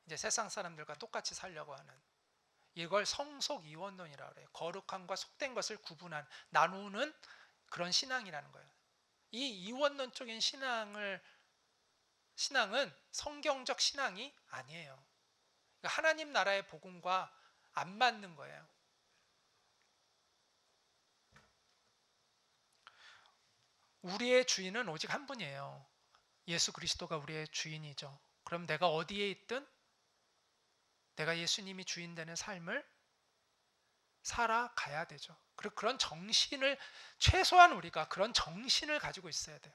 Speaker 1: 이제 세상 사람들과 똑같이 살려고 하는, 이걸 성속 이원론이라고 해요. 거룩함과 속된 것을 구분한, 나누는 그런 신앙이라는 거예요. 이 이원론적인 신앙은 성경적 신앙이 아니에요. 하나님 나라의 복음과 안 맞는 거예요. 우리의 주인은 오직 한 분이에요. 예수 그리스도가 우리의 주인이죠. 그럼 내가 어디에 있든 내가 예수님이 주인 되는 삶을 살아가야 되죠. 그리고 그런 정신을, 최소한 우리가 그런 정신을 가지고 있어야 돼요.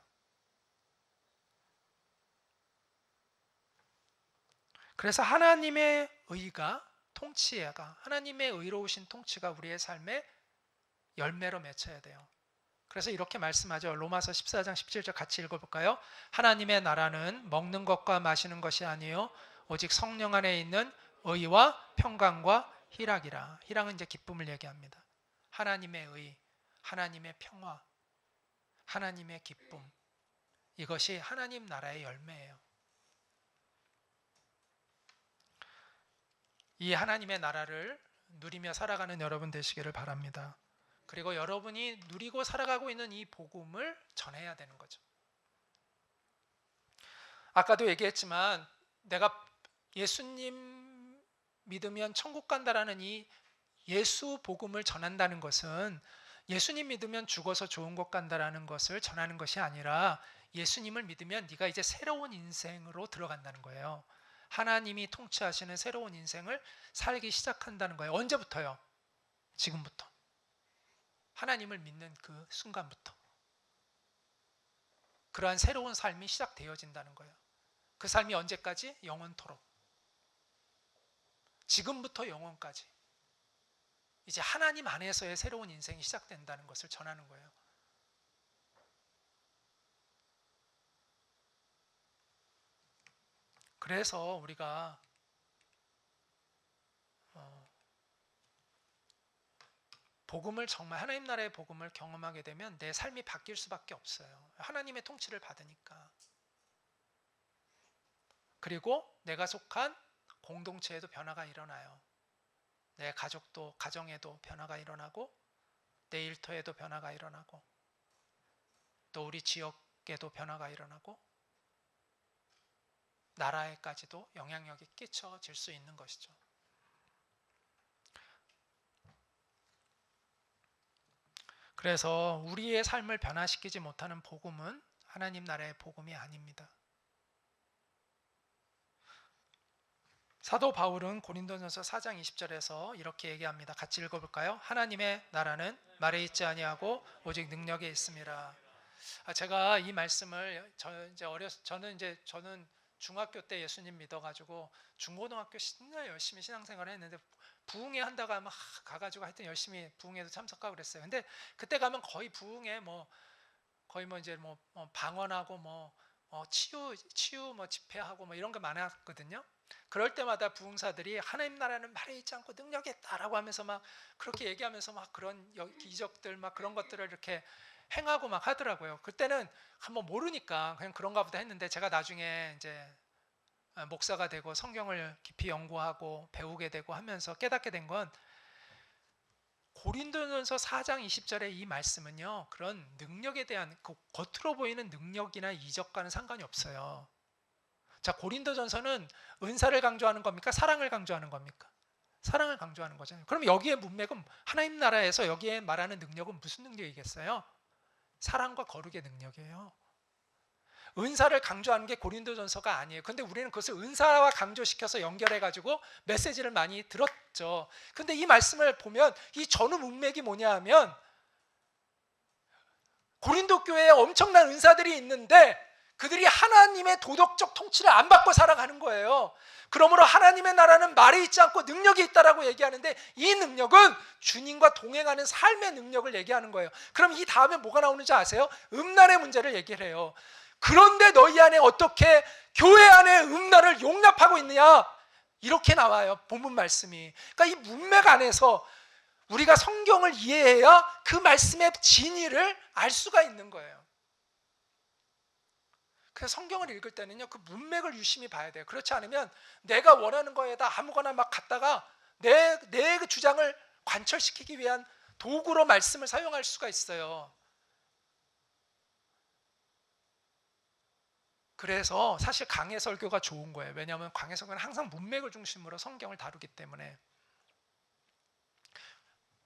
Speaker 1: 그래서 하나님의 의가, 통치가, 하나님의 의로우신 통치가 우리의 삶의 열매로 맺혀야 돼요. 그래서 이렇게 말씀하죠. 로마서 14장 17절 같이 읽어볼까요? 하나님의 나라는 먹는 것과 마시는 것이 아니요 오직 성령 안에 있는 의와 평강과 희락이라. 희락은 이제 기쁨을 얘기합니다. 하나님의 의, 하나님의 평화, 하나님의 기쁨, 이것이 하나님 나라의 열매예요. 이 하나님의 나라를 누리며 살아가는 여러분 되시기를 바랍니다. 그리고 여러분이 누리고 살아가고 있는 이 복음을 전해야 되는 거죠. 아까도 얘기했지만 내가 예수님 믿으면 천국 간다라는 이 예수 복음을 전한다는 것은 예수님 믿으면 죽어서 좋은 곳 간다라는 것을 전하는 것이 아니라 예수님을 믿으면 네가 이제 새로운 인생으로 들어간다는 거예요. 하나님이 통치하시는 새로운 인생을 살기 시작한다는 거예요. 언제부터요? 지금부터. 하나님을 믿는 그 순간부터 그러한 새로운 삶이 시작되어진다는 거예요. 그 삶이 언제까지? 영원토록. 지금부터 영원까지. 이제 하나님 안에서의 새로운 인생이 시작된다는 것을 전하는 거예요. 그래서 우리가 복음을, 정말 하나님 나라의 복음을 경험하게 되면 내 삶이 바뀔 수밖에 없어요. 하나님의 통치를 받으니까. 그리고 내가 속한 공동체에도 변화가 일어나요. 내 가정에도 변화가 일어나고, 내 일터에도 변화가 일어나고, 또 우리 지역에도 변화가 일어나고, 나라에까지도 영향력이 끼쳐질 수 있는 것이죠. 그래서 우리의 삶을 변화시키지 못하는 복음은 하나님 나라의 복음이 아닙니다. 사도 바울은 고린도전서 4장 20절에서 이렇게 얘기합니다. 같이 읽어볼까요? 하나님의 나라는 말에 있지 아니하고 오직 능력에 있습니다. 제가 이 말씀을 저는 중학교 때 예수님 믿어가지고 중고등학교 진짜 열심히 신앙생활을 했는데 부흥회 한다고 하면 가가지고 하여튼 열심히 부흥회도 참석하고 그랬어요. 근데 그때 가면 거의 부흥회 거의 이제 방언하고 치유 집회하고 이런 게 많았거든요. 그럴 때마다 부흥사들이 하나님 나라는 말에 있지 않고 능력에 있다라고 하면서 막 그렇게 얘기하면서 막 그런 기적들 그런 것들을 이렇게 행하고 막 하더라고요. 그때는 한번 모르니까 그냥 그런가 보다 했는데, 제가 나중에 이제 목사가 되고 성경을 깊이 연구하고 배우게 되고 하면서 깨닫게 된 건, 고린도전서 4장 20절의 이 말씀은요, 그런 능력에 대한 겉으로 보이는 능력이나 이적과는 상관이 없어요. 자, 고린도전서는 은사를 강조하는 겁니까? 사랑을 강조하는 겁니까? 사랑을 강조하는 거잖아요. 그럼 여기에 문맥은, 하나님 나라에서 여기에 말하는 능력은 무슨 능력이겠어요? 사랑과 거룩의 능력이에요. 은사를 강조하는 게 고린도전서가 아니에요. 근데 우리는 그것을 은사와 강조시켜서 연결해가지고 메시지를 많이 들었죠. 근데 이 말씀을 보면 이 전후 문맥이 뭐냐 하면 고린도 교회에 엄청난 은사들이 있는데 그들이 하나님의 도덕적 통치를 안 받고 살아가는 거예요. 그러므로 하나님의 나라는 말에 있지 않고 능력이 있다라고 얘기하는데 이 능력은 주님과 동행하는 삶의 능력을 얘기하는 거예요. 그럼 이 다음에 뭐가 나오는지 아세요? 음란의 문제를 얘기를 해요. 그런데 너희 안에 어떻게 교회 안에 음란을 용납하고 있느냐? 이렇게 나와요. 본문 말씀이. 그러니까 이 문맥 안에서 우리가 성경을 이해해야 그 말씀의 진의를 알 수가 있는 거예요. 그래서 성경을 읽을 때는요, 그 문맥을 유심히 봐야 돼요. 그렇지 않으면 내가 원하는 거에다 아무거나 막 갖다가 내 주장을 관철시키기 위한 도구로 말씀을 사용할 수가 있어요. 그래서 사실 강해 설교가 좋은 거예요. 왜냐하면 강해 설교는 항상 문맥을 중심으로 성경을 다루기 때문에.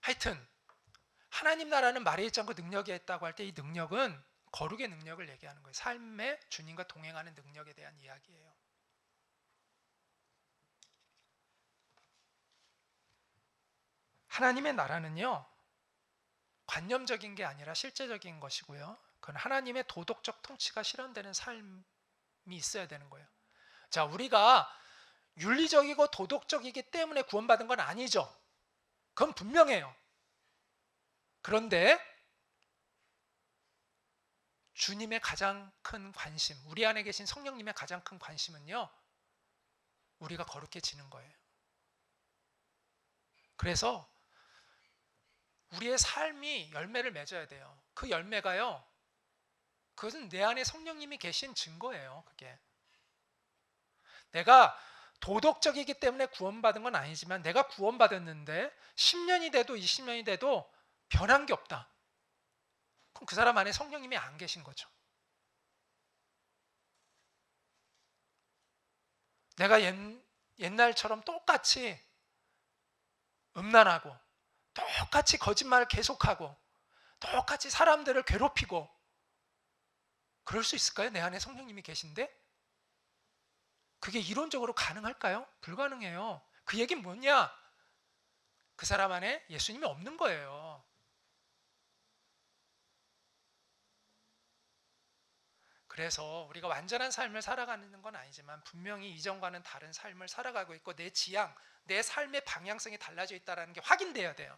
Speaker 1: 하여튼 하나님 나라는 말에 있지 않고 능력이 있다고 할 때 이 능력은 거룩의 능력을 얘기하는 거예요. 삶의 주님과 동행하는 능력에 대한 이야기예요. 하나님의 나라는요, 관념적인 게 아니라 실제적인 것이고요. 그건 하나님의 도덕적 통치가 실현되는 삶이 있어야 되는 거예요. 자, 우리가 윤리적이고 도덕적이기 때문에 구원받은 건 아니죠. 그건 분명해요. 그런데 주님의 가장 큰 관심, 우리 안에 계신 성령님의 가장 큰 관심은요, 우리가 거룩해지는 거예요. 그래서 우리의 삶이 열매를 맺어야 돼요. 그 열매가요, 그것은 내 안에 성령님이 계신 증거예요. 그게 내가 도덕적이기 때문에 구원받은 건 아니지만 내가 구원받았는데 10년이 돼도 20년이 돼도 변한 게 없다. 그럼 그 사람 안에 성령님이 안 계신 거죠. 내가 옛날처럼 똑같이 음란하고 똑같이 거짓말을 계속하고 똑같이 사람들을 괴롭히고 그럴 수 있을까요? 내 안에 성령님이 계신데? 그게 이론적으로 가능할까요? 불가능해요. 그 얘기는 뭐냐? 그 사람 안에 예수님이 없는 거예요. 그래서 우리가 완전한 삶을 살아가는 건 아니지만 분명히 이전과는 다른 삶을 살아가고 있고 내 지향, 내 삶의 방향성이 달라져 있다는 게 확인돼야 돼요.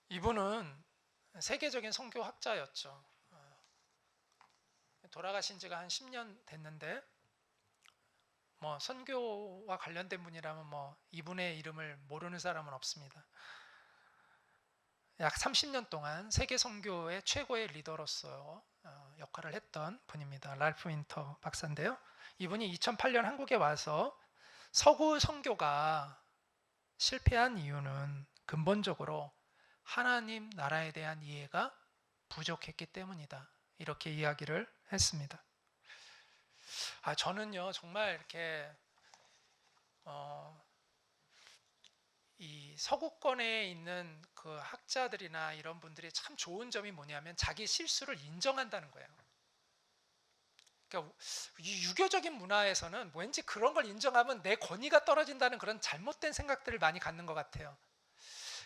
Speaker 1: 이분은 세계적인 선교학자였죠. 돌아가신 지가 한 10년 됐는데 뭐 선교와 관련된 분이라면 뭐 이분의 이름을 모르는 사람은 없습니다. 약 30년 동안 세계 선교의 최고의 리더로서 역할을 했던 분입니다. 랄프 윈터 박사인데요. 이분이 2008년 한국에 와서 서구 선교가 실패한 이유는 근본적으로 하나님 나라에 대한 이해가 부족했기 때문이다. 이렇게 이야기를 했습니다. 저는요 정말 이렇게 이 서구권에 있는 그 학자들이나 이런 분들이 참 좋은 점이 뭐냐면 자기 실수를 인정한다는 거예요. 그러니까 이 유교적인 문화에서는 왠지 그런 걸 인정하면 내 권위가 떨어진다는 그런 잘못된 생각들을 많이 갖는 것 같아요.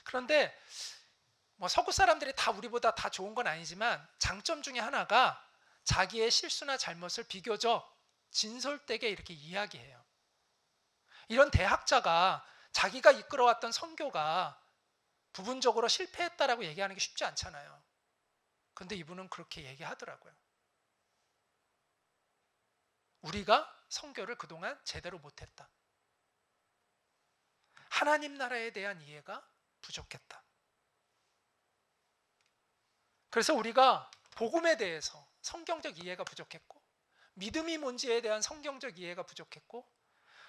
Speaker 1: 그런데 뭐 서구 사람들이 다 우리보다 다 좋은 건 아니지만 장점 중에 하나가 자기의 실수나 잘못을 비교적 진솔되게 이렇게 이야기해요. 이런 대학자가 자기가 이끌어왔던 선교가 부분적으로 실패했다라고 얘기하는 게 쉽지 않잖아요. 그런데 이분은 그렇게 얘기하더라고요. 우리가 선교를 그동안 제대로 못했다. 하나님 나라에 대한 이해가 부족했다. 그래서 우리가 복음에 대해서 성경적 이해가 부족했고 믿음이 뭔지에 대한 성경적 이해가 부족했고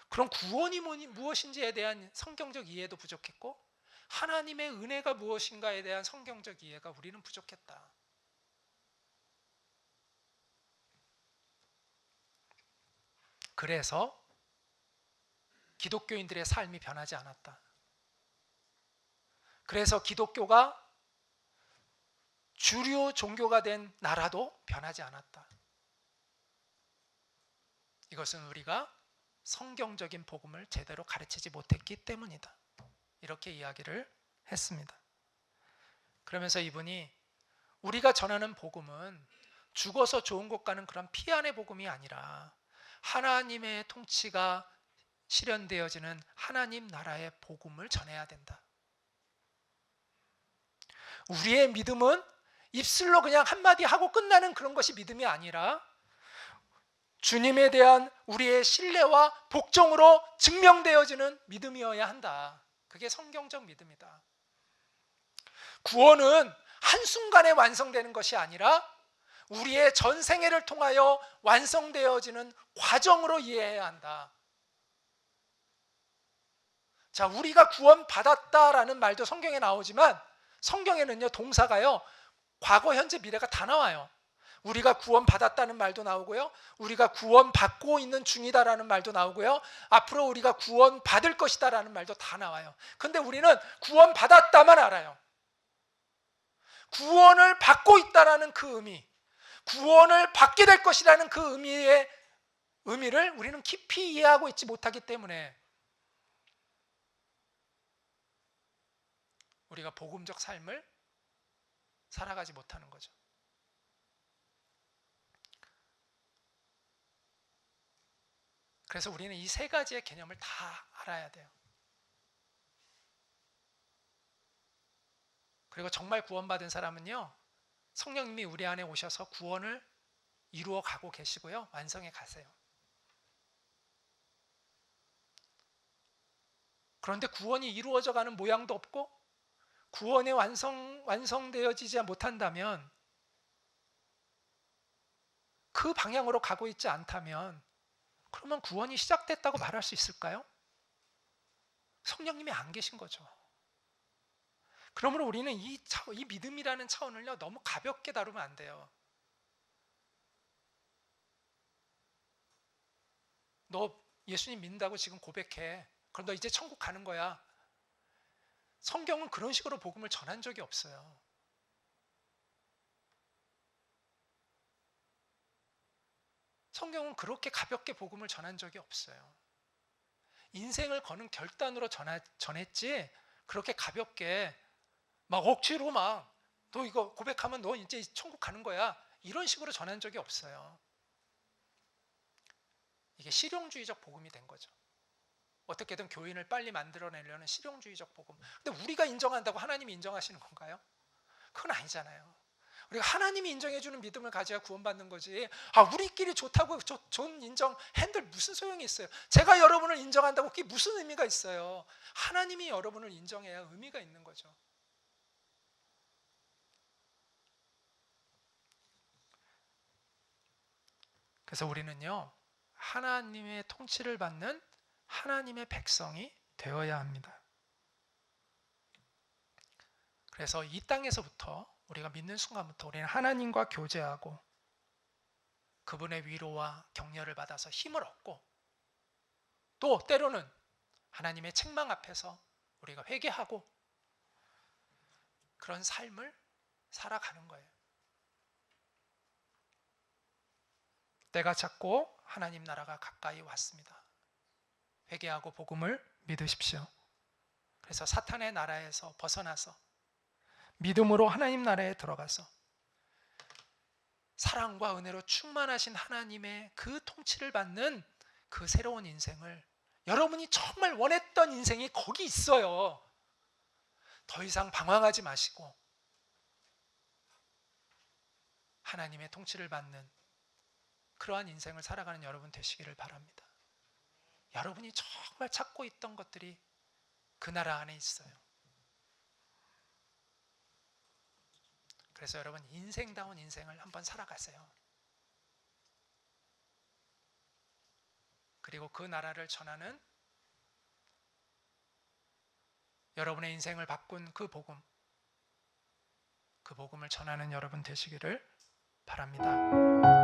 Speaker 1: 그럼 구원이 무엇인지에 대한 성경적 이해도 부족했고 하나님의 은혜가 무엇인가에 대한 성경적 이해가 우리는 부족했다. 그래서 기독교인들의 삶이 변하지 않았다. 그래서 기독교가 주류 종교가 된 나라도 변하지 않았다. 이것은 우리가 성경적인 복음을 제대로 가르치지 못했기 때문이다. 이렇게 이야기를 했습니다. 그러면서 이분이 우리가 전하는 복음은 죽어서 좋은 곳 가는 그런 피안의 복음이 아니라 하나님의 통치가 실현되어지는 하나님 나라의 복음을 전해야 된다. 우리의 믿음은 입술로 그냥 한마디 하고 끝나는 그런 것이 믿음이 아니라 주님에 대한 우리의 신뢰와 복종으로 증명되어지는 믿음이어야 한다. 그게 성경적 믿음이다. 구원은 한순간에 완성되는 것이 아니라 우리의 전생애를 통하여 완성되어지는 과정으로 이해해야 한다. 자, 우리가 구원받았다라는 말도 성경에 나오지만 성경에는요, 동사가요, 과거, 현재, 미래가 다 나와요. 우리가 구원받았다는 말도 나오고요, 우리가 구원받고 있는 중이다라는 말도 나오고요, 앞으로 우리가 구원받을 것이다라는 말도 다 나와요. 근데 우리는 구원받았다만 알아요. 구원을 받고 있다라는 그 의미, 구원을 받게 될 것이라는 그 의미를 우리는 깊이 이해하고 있지 못하기 때문에 우리가 복음적 삶을 살아가지 못하는 거죠. 그래서 우리는 이 세 가지의 개념을 다 알아야 돼요. 그리고 정말 구원받은 사람은요, 성령님이 우리 안에 오셔서 구원을 이루어 가고 계시고요, 완성해 가세요. 그런데 구원이 이루어져 가는 모양도 없고 구원이 완성되어지지 못한다면, 그 방향으로 가고 있지 않다면 그러면 구원이 시작됐다고 말할 수 있을까요? 성령님이 안 계신 거죠. 그러므로 우리는 이 믿음이라는 차원을요, 너무 가볍게 다루면 안 돼요. 너 예수님 믿는다고 지금 고백해. 그럼 너 이제 천국 가는 거야. 성경은 그런 식으로 복음을 전한 적이 없어요. 성경은 그렇게 가볍게 복음을 전한 적이 없어요. 인생을 거는 결단으로 전했지, 그렇게 가볍게 막 억지로 너 이거 고백하면 너 이제 천국 가는 거야, 이런 식으로 전한 적이 없어요. 이게 실용주의적 복음이 된 거죠. 어떻게든 교인을 빨리 만들어내려는 실용주의적 복음. 근데 우리가 인정한다고 하나님이 인정하시는 건가요? 그건 아니잖아요. 우리가 하나님이 인정해주는 믿음을 가져야 구원받는 거지, 우리끼리 좋다고 좋은 인정 핸들 무슨 소용이 있어요? 제가 여러분을 인정한다고 그게 무슨 의미가 있어요? 하나님이 여러분을 인정해야 의미가 있는 거죠. 그래서 우리는요, 하나님의 통치를 받는 하나님의 백성이 되어야 합니다. 그래서 이 땅에서부터, 우리가 믿는 순간부터 우리는 하나님과 교제하고 그분의 위로와 격려를 받아서 힘을 얻고, 또 때로는 하나님의 책망 앞에서 우리가 회개하고 그런 삶을 살아가는 거예요. 때가 찼고 하나님 나라가 가까이 왔습니다. 회개하고 복음을 믿으십시오. 그래서 사탄의 나라에서 벗어나서 믿음으로 하나님 나라에 들어가서 사랑과 은혜로 충만하신 하나님의 그 통치를 받는 그 새로운 인생을, 여러분이 정말 원했던 인생이 거기 있어요. 더 이상 방황하지 마시고 하나님의 통치를 받는 그러한 인생을 살아가는 여러분 되시기를 바랍니다. 여러분이 정말 찾고 있던 것들이 그 나라 안에 있어요. 그래서 여러분, 인생다운 인생을 한번 살아가세요. 그리고 그 나라를 전하는, 여러분의 인생을 바꾼 그 복음을 전하는 여러분 되시기를 바랍니다.